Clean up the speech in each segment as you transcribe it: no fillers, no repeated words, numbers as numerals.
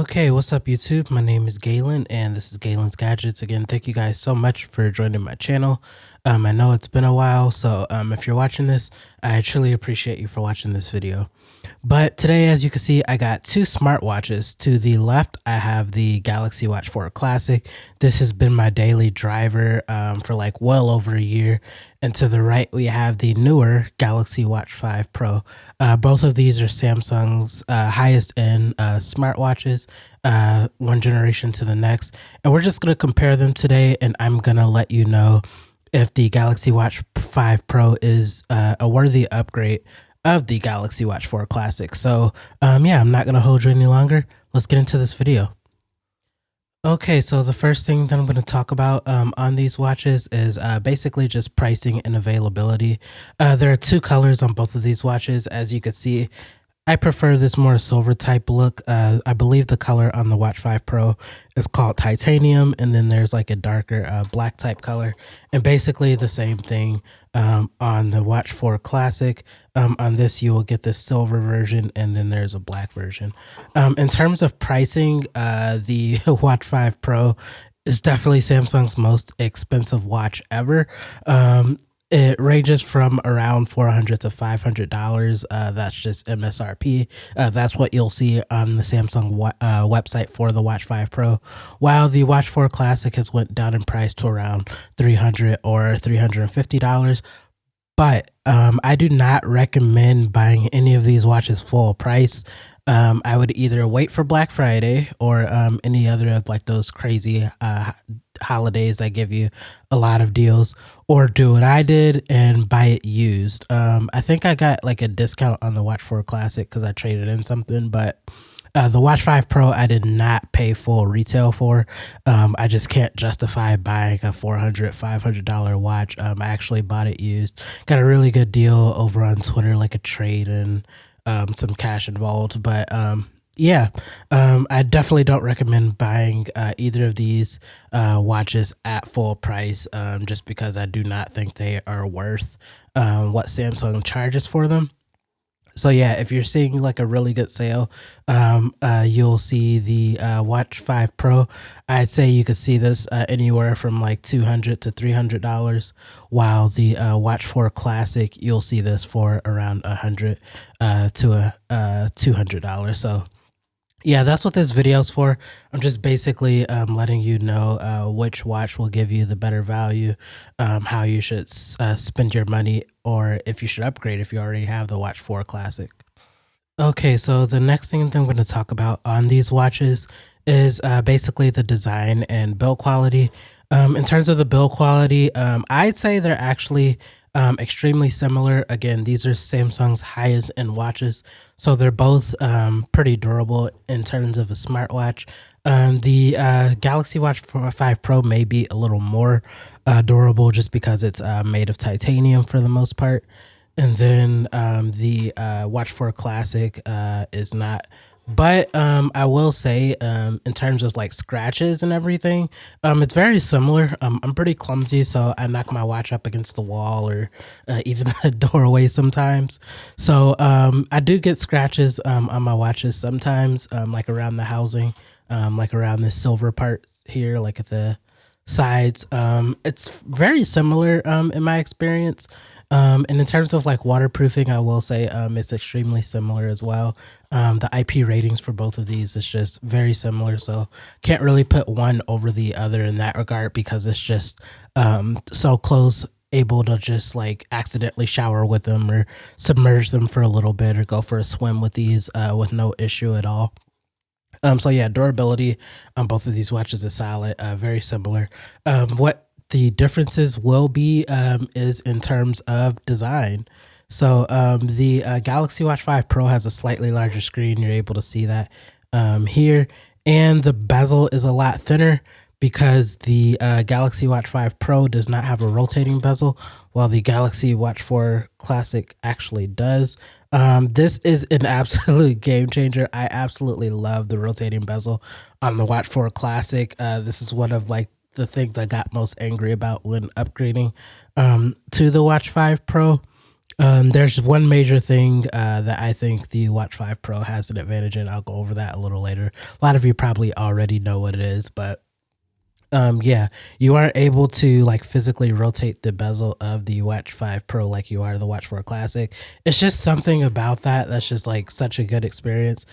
Okay, what's up, YouTube? My name is Galen, and this is Galen's Gadgets. Again, thank you guys so much for joining my channel. I know it's been a while, so if you're watching this, I truly appreciate you for watching this video. But today, as you can see, I got two smartwatches. To the left, I have the Galaxy Watch 4 Classic. This has been my daily driver for like well over a year. And to the right, we have the newer Galaxy Watch 5 Pro. Both of these are Samsung's highest end smartwatches, one generation to the next. And we're just going to compare them today, and I'm going to let you know if the Galaxy Watch 5 Pro is a worthy upgrade of the Galaxy Watch 4 Classic. So, yeah, I'm not going to hold you any longer. Let's get into this video. Okay, so the first thing that I'm going to talk about on these watches is basically just pricing and availability. There are two colors on both of these watches. As you can see, I prefer this more silver type look. I believe the color on the Watch 5 Pro is called titanium, and then there's like a darker black type color, and basically the same thing on the Watch 4 Classic. On this, you will get the silver version, and then there's a black version. In terms of pricing, the Watch 5 Pro is definitely Samsung's most expensive watch ever. It ranges from around $400 to $500. That's just MSRP. That's what you'll see on the Samsung website for the Watch 5 Pro. While the Watch 4 Classic has went down in price to around $300 or $350. But I do not recommend buying any of these watches full price. I would either wait for Black Friday or any other of like those crazy holidays that give you a lot of deals, or do what I did and buy it used. I think I got like a discount on the Watch 4 Classic because I traded in something, but the Watch 5 Pro I did not pay full retail for. I just can't justify buying a $400-$500 watch. I actually bought it used. Got a really good deal over on Twitter, like a trade and some cash involved. But yeah, I definitely don't recommend buying either of these watches at full price, just because I do not think they are worth what Samsung charges for them. So yeah, if you're seeing like a really good sale, you'll see the Watch 5 Pro. I'd say you could see this anywhere from like $200 to $300, while the Watch 4 Classic, you'll see this for around $100 to $200. So yeah, that's what this video is for. I'm just basically letting you know which watch will give you the better value, how you should spend your money, or if you should upgrade if you already have the Watch 4 Classic. Okay, so the next thing that I'm going to talk about on these watches is basically the design and build quality. In terms of the build quality, I'd say they're actually extremely similar. Again, these are Samsung's highest end watches, so they're both pretty durable in terms of a smartwatch. The Galaxy Watch 5 Pro may be a little more durable just because it's made of titanium for the most part. And then the Watch 4 Classic is not. But I will say, in terms of like scratches and everything, it's very similar. I'm pretty clumsy, so I knock my watch up against the wall or even the doorway sometimes. So I do get scratches on my watches sometimes, like around the housing, like around this silver part here, like at the sides. It's very similar in my experience. And in terms of like waterproofing, I will say it's extremely similar as well. The IP ratings for both of these is just very similar, so can't really put one over the other in that regard because it's just so close, able to just like accidentally shower with them or submerge them for a little bit or go for a swim with these with no issue at all. So yeah, durability on both of these watches is solid, very similar. What the differences will be is in terms of design. So the Galaxy Watch 5 Pro has a slightly larger screen. You're able to see that here. And the bezel is a lot thinner because the Galaxy Watch 5 Pro does not have a rotating bezel, while the Galaxy Watch 4 Classic actually does. This is an absolute game changer. I absolutely love the rotating bezel on the Watch 4 Classic. This is one of like the things I got most angry about when upgrading to the Watch 5 Pro. There's one major thing that I think the Watch 5 Pro has an advantage in. I'll go over that a little later. A lot of you probably already know what it is, but yeah, you aren't able to like physically rotate the bezel of the Watch 5 Pro like you are the Watch 4 Classic. It's just something about that that's just like such a good experience.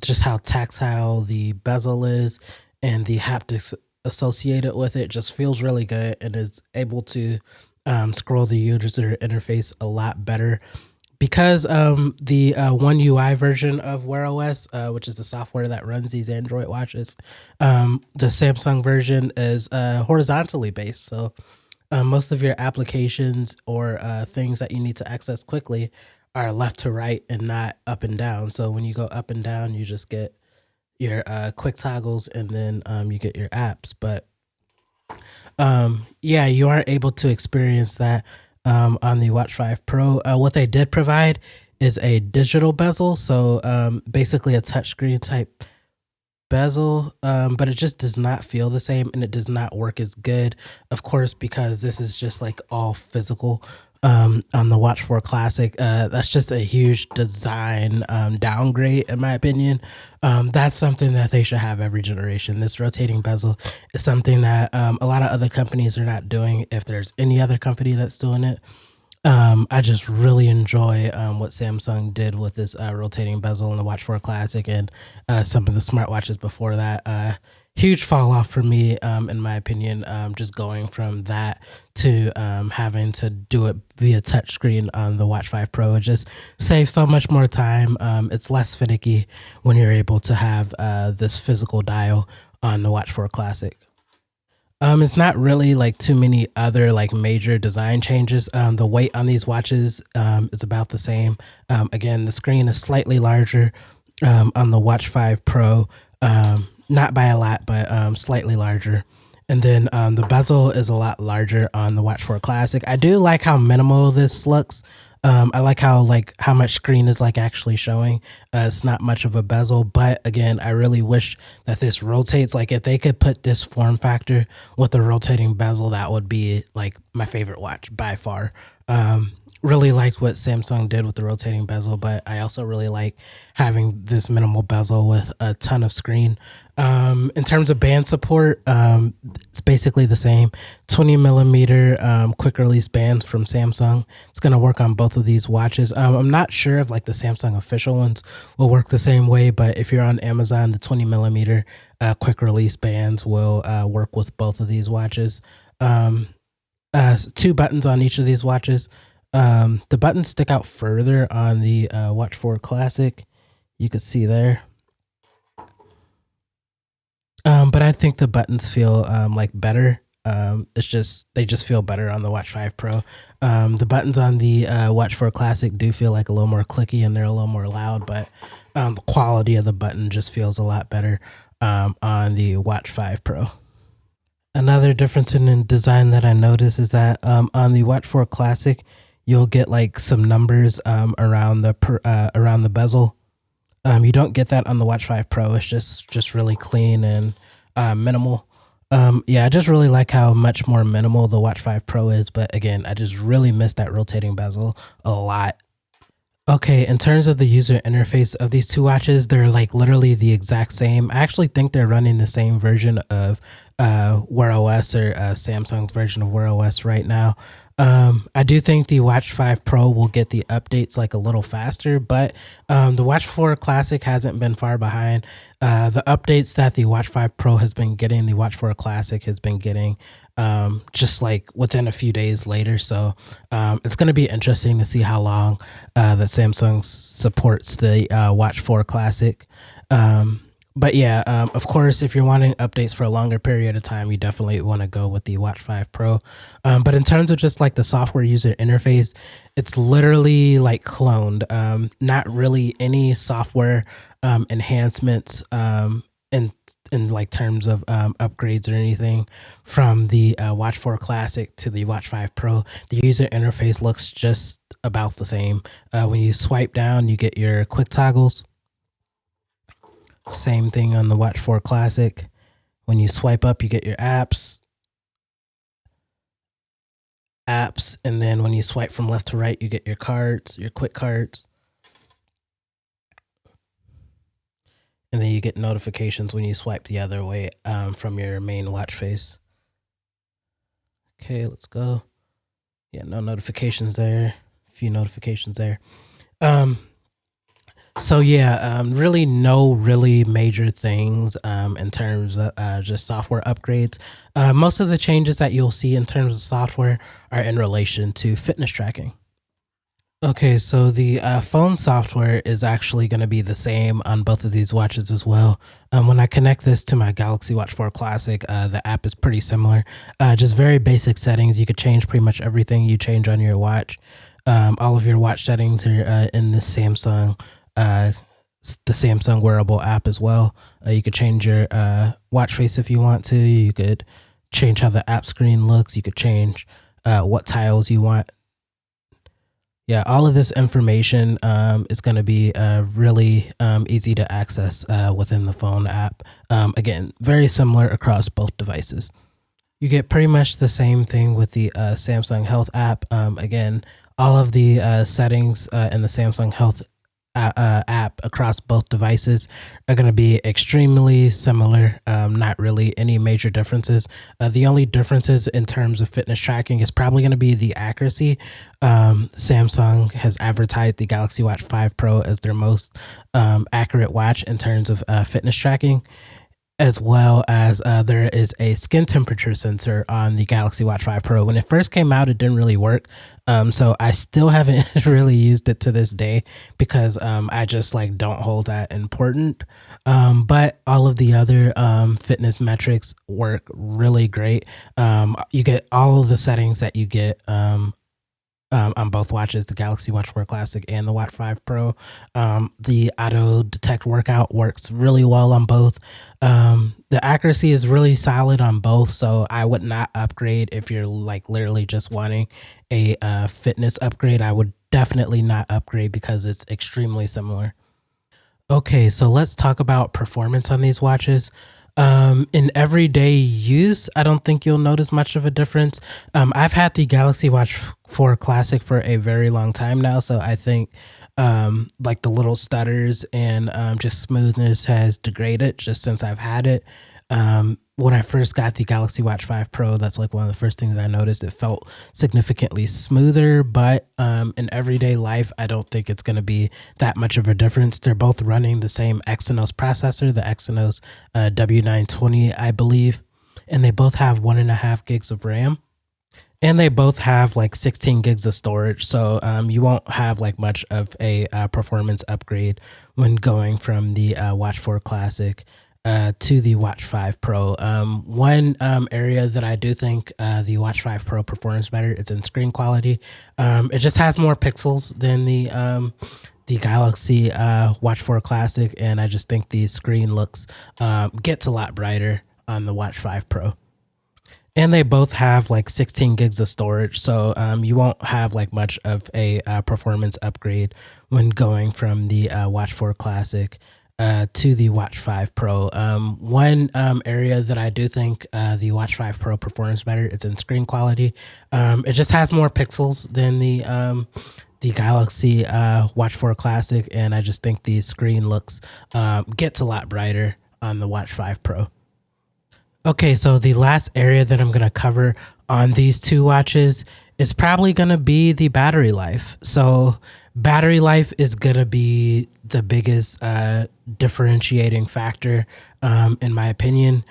Just how tactile the bezel is and the haptics associated with it just feels really good and is able to scroll the user interface a lot better because the One UI version of Wear OS, which is the software that runs these Android watches, the Samsung version is horizontally based. So most of your applications or things that you need to access quickly are left to right and not up and down. So when you go up and down, you just get your quick toggles and then you get your apps. But yeah, you aren't able to experience that on the Watch 5 Pro. What they did provide is a digital bezel, so basically a touchscreen type bezel, but it just does not feel the same and it does not work as good. Of course, because this is just like all physical on the Watch 4 Classic. That's just a huge design downgrade, in my opinion. That's something that they should have every generation. This rotating bezel is something that a lot of other companies are not doing. If there's any other company that's doing it, I just really enjoy what Samsung did with this rotating bezel in the Watch 4 Classic and some of the smartwatches before that. Huge fall off for me, in my opinion, just going from that to having to do it via touchscreen on the Watch 5 Pro. It just saves so much more time. It's less finicky when you're able to have this physical dial on the Watch 4 Classic. It's not really like too many other like major design changes. The weight on these watches is about the same. Again, the screen is slightly larger on the Watch 5 Pro, not by a lot, but slightly larger. And then the bezel is a lot larger on the Watch 4 Classic. I do like how minimal this looks. I like how much screen is like actually showing. It's not much of a bezel, but again, I really wish that this rotates. Like if they could put this form factor with the rotating bezel, that would be like my favorite watch by far. Really liked what Samsung did with the rotating bezel, but I also really like having this minimal bezel with a ton of screen. In terms of band support, it's basically the same 20 millimeter quick release bands from Samsung. It's going to work on both of these watches. I'm not sure if like the Samsung official ones will work the same way, but if you're on Amazon, the 20 millimeter quick release bands will work with both of these watches. Two buttons on each of these watches. The buttons stick out further on the Watch 4 Classic. You can see there. But I think the buttons feel like better. They just feel better on the Watch 5 Pro. The buttons on the Watch 4 Classic do feel like a little more clicky and they're a little more loud, but the quality of the button just feels a lot better on the Watch 5 Pro. Another difference in design that I noticed is that on the Watch 4 Classic, you'll get like some numbers around the bezel. You don't get that on the Watch 5 Pro. It's just really clean and minimal. Yeah, I just really like how much more minimal the Watch 5 Pro is. But again, I just really miss that rotating bezel a lot. Okay, in terms of the user interface of these two watches, they're like literally the exact same. I actually think they're running the same version of Wear OS or Samsung's version of Wear OS right now. I do think the Watch 5 Pro will get the updates like a little faster, but the Watch 4 Classic hasn't been far behind. The updates that the Watch 5 Pro has been getting, the Watch 4 Classic has been getting just like within a few days later. So it's going to be interesting to see how long that Samsung supports the Watch 4 Classic. But yeah, of course, if you're wanting updates for a longer period of time, you definitely want to go with the Watch 5 Pro. But in terms of just like the software user interface, it's literally like cloned. Not really any software enhancements in like terms of upgrades or anything from the Watch 4 Classic to the Watch 5 Pro. The user interface looks just about the same. When you swipe down, you get your quick toggles. Same thing on the Watch 4 Classic. When you swipe up, you get your apps. apps, and then when you swipe from left to right, you get your cards, your quick cards, and then you get notifications when you swipe the other way from your main watch face. Okay, let's go. Yeah, no notifications there. A few notifications there. So yeah, really no really major things in terms of just software upgrades. Most of the changes that you'll see in terms of software are in relation to fitness tracking. Okay, so the phone software is actually going to be the same on both of these watches as well. When I connect this to my Galaxy Watch 4 Classic, the app is pretty similar. Just very basic settings. You could change pretty much everything you change on your watch. All of your watch settings are in the uh, Samsung wearable app as well. You could change your watch face if you want to. You could change how the app screen looks. You could change what tiles you want. Yeah, all of this information is going to be really easy to access within the phone app. Again, very similar across both devices. You get pretty much the same thing with the Samsung Health app. Again, all of the settings in the Samsung Health app across both devices are going to be extremely similar. Not really any major differences. The only differences in terms of fitness tracking is probably going to be the accuracy. Samsung has advertised the Galaxy Watch 5 Pro as their most accurate watch in terms of fitness tracking, as well as there is a skin temperature sensor on the Galaxy Watch 5 Pro. When it first came out, it didn't really work. So I still haven't really used it to this day because I just like don't hold that important. But all of the other fitness metrics work really great. You get all of the settings that you get on both watches, the Galaxy Watch 4 Classic and the Watch 5 Pro. The auto detect workout works really well on both. The accuracy is really solid on both, so I would not upgrade if you're like literally just wanting a fitness upgrade. I would definitely not upgrade because it's extremely similar. Okay, so let's talk about performance on these watches. In everyday use, I don't think you'll notice much of a difference. I've had the Galaxy Watch 4 Classic for a very long time now, so I think like the little stutters and just smoothness has degraded just since I've had it. When I first got the Galaxy Watch 5 Pro, that's like one of the first things I noticed. It felt significantly smoother, but in everyday life, I don't think it's going to be that much of a difference. They're both running the same Exynos processor, the Exynos W920, I believe, and they both have 1.5 gigs of RAM. And they both have like 16 gigs of storage, so you won't have like much of a performance upgrade when going from the Watch 4 Classic to the Watch 5 Pro. One area that I do think the Watch 5 Pro performs better is in screen quality. It just has more pixels than the Galaxy Watch 4 Classic, and I just think the screen looks gets a lot brighter on the Watch 5 Pro. And they both have like 16 gigs of storage, so you won't have like much of a performance upgrade when going from the Watch 4 Classic to the Watch 5 Pro. One area that I do think the Watch 5 Pro performs better is in screen quality. It just has more pixels than the Galaxy Watch 4 Classic, and I just think the screen looks gets a lot brighter on the Watch 5 Pro. Okay, so the last area that I'm going to cover on these two watches is probably going to be the battery life. So, battery life is going to be the biggest differentiating factor, in my opinion.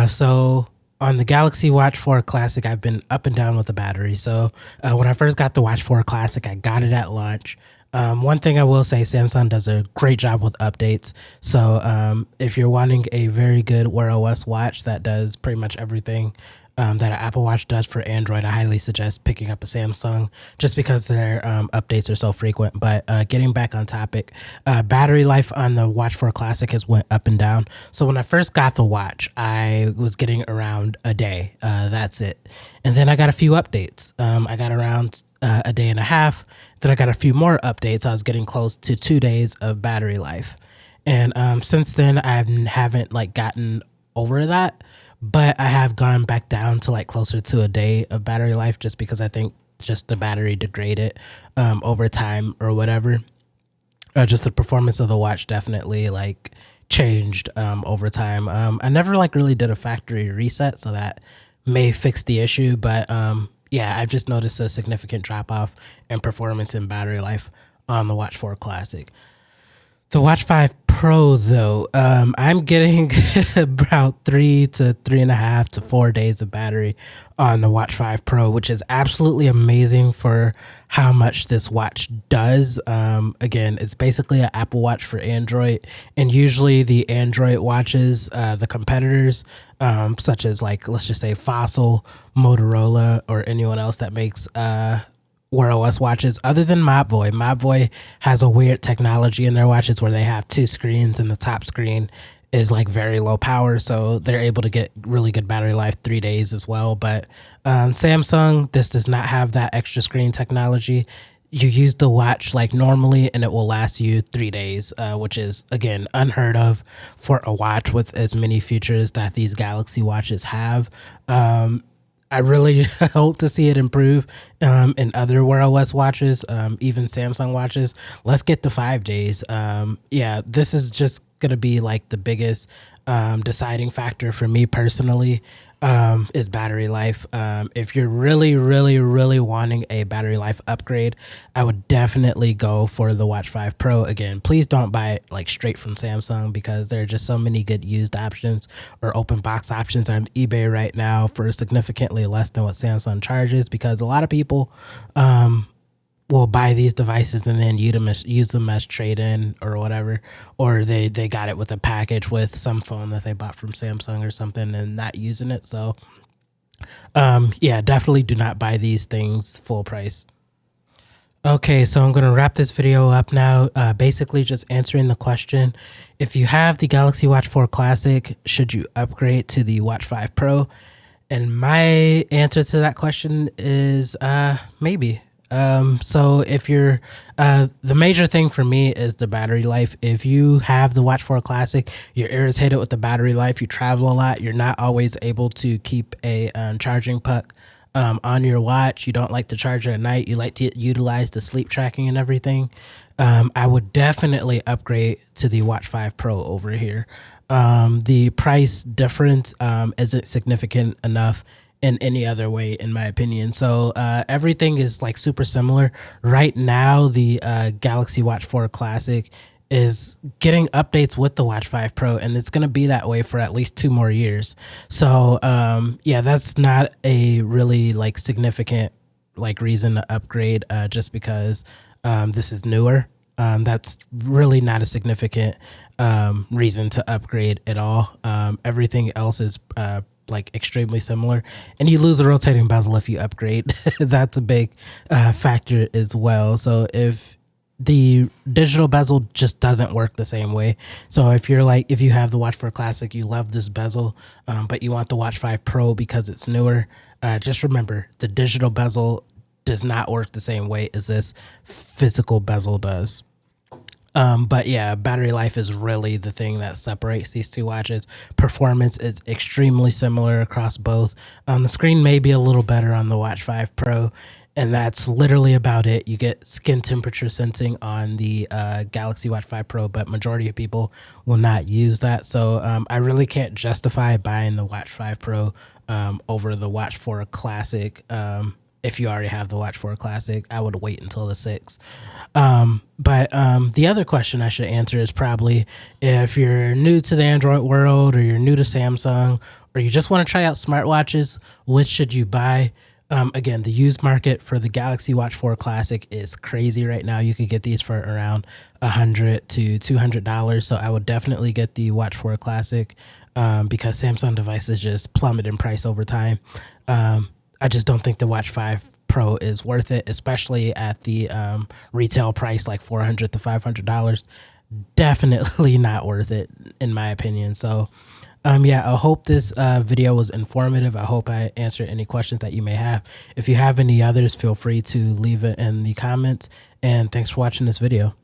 So, on the Galaxy Watch 4 Classic, I've been up and down with the battery. So, when I first got the Watch 4 Classic, I got it at launch. One thing I will say, Samsung does a great job with updates. So if you're wanting a very good Wear OS watch that does pretty much everything that an Apple Watch does for Android, I highly suggest picking up a Samsung just because their updates are so frequent. But getting back on topic, battery life on the Watch 4 Classic has went up and down. So when I first got the watch, I was getting around a day. That's it. And then I got a few updates. I got around a day and a half. Then I got a few more updates. I was getting close to 2 days of battery life. And since then, I haven't like gotten over that. but I have gone back down to like closer to a day of battery life just because I think just the battery degraded over time or whatever. Just the performance of the watch definitely like changed over time. I never like really did a factory reset, so that may fix the issue. But yeah, I've just noticed a significant drop off in performance and battery life on the Watch 4 Classic. The Watch 5 Pro, though, I'm getting about 3 to 3.5 to 4 days of battery on the Watch 5 Pro, which is absolutely amazing for how much this watch does. Again, it's basically an Apple Watch for Android, and usually the Android watches, the competitors, such as like let's just say Fossil, Motorola, or anyone else that makes Wear OS watches, other than Mobvoi. Mobvoi has a weird technology in their watches where they have two screens and the top screen is like very low power, so they're able to get really good battery life 3 days as well. But Samsung, this does not have that extra screen technology. You use the watch like normally and it will last you 3 days, which is again unheard of for a watch with as many features that these Galaxy watches have. I really hope to see it improve in other Wear OS watches, even Samsung watches. Let's get to 5 days. Yeah, this is just going to be like the biggest deciding factor for me personally, is battery life. If you're really, really, really wanting a battery life upgrade, I would definitely go for the Watch 5 Pro. Again, please don't buy it like straight from Samsung because there are just so many good used options or open box options on eBay right now for significantly less than what Samsung charges, because a lot of people will buy these devices and then use them as trade-in or whatever, or they got it with a package with some phone that they bought from Samsung or something and not using it. So yeah, definitely do not buy these things full price. Okay, so I'm going to wrap this video up now. Basically just answering the question, if you have the Galaxy Watch 4 Classic, should you upgrade to the Watch 5 Pro? And my answer to that question is maybe. So if you're, the major thing for me is the battery life. If you have the Watch 4 Classic, you're irritated with the battery life, you travel a lot, you're not always able to keep a charging puck on your watch, you don't like to charge it at night, you like to utilize the sleep tracking and everything, I would definitely upgrade to the Watch 5 Pro over here. The price difference isn't significant enough in any other way, in my opinion. So everything is like super similar. Right now, the Galaxy Watch 4 Classic is getting updates with the Watch 5 Pro, and it's going to be that way for at least 2 more years. So yeah, that's not a really like significant like reason to upgrade just because this is newer. That's really not a significant reason to upgrade at all. Everything else is like extremely similar, and you lose a rotating bezel if you upgrade. That's a big factor as well. So if the digital bezel just doesn't work the same way. So if you're like, if you have the Watch 4 Classic, you love this bezel, but you want the Watch 5 Pro because it's newer, just remember the digital bezel does not work the same way as this physical bezel does. But yeah, battery life is really the thing that separates these two watches. Performance is extremely similar across both. The screen may be a little better on the Watch 5 Pro, and that's literally about it. You get skin temperature sensing on the Galaxy Watch 5 Pro, but majority of people will not use that. So I really can't justify buying the Watch 5 Pro over the Watch 4 Classic. If you already have the Watch 4 Classic, I would wait until the 6. But the other question I should answer is probably if you're new to the Android world, or you're new to Samsung, or you just want to try out smartwatches, which should you buy? Again, the used market for the Galaxy Watch 4 Classic is crazy right now. You could get these for around $100 to $200. So I would definitely get the Watch 4 Classic because Samsung devices just plummet in price over time. I just don't think the Watch 5 Pro is worth it, especially at the retail price, like $400 to $500. Definitely not worth it, in my opinion. So yeah, I hope this video was informative. I hope I answered any questions that you may have. If you have any others, feel free to leave it in the comments. And thanks for watching this video.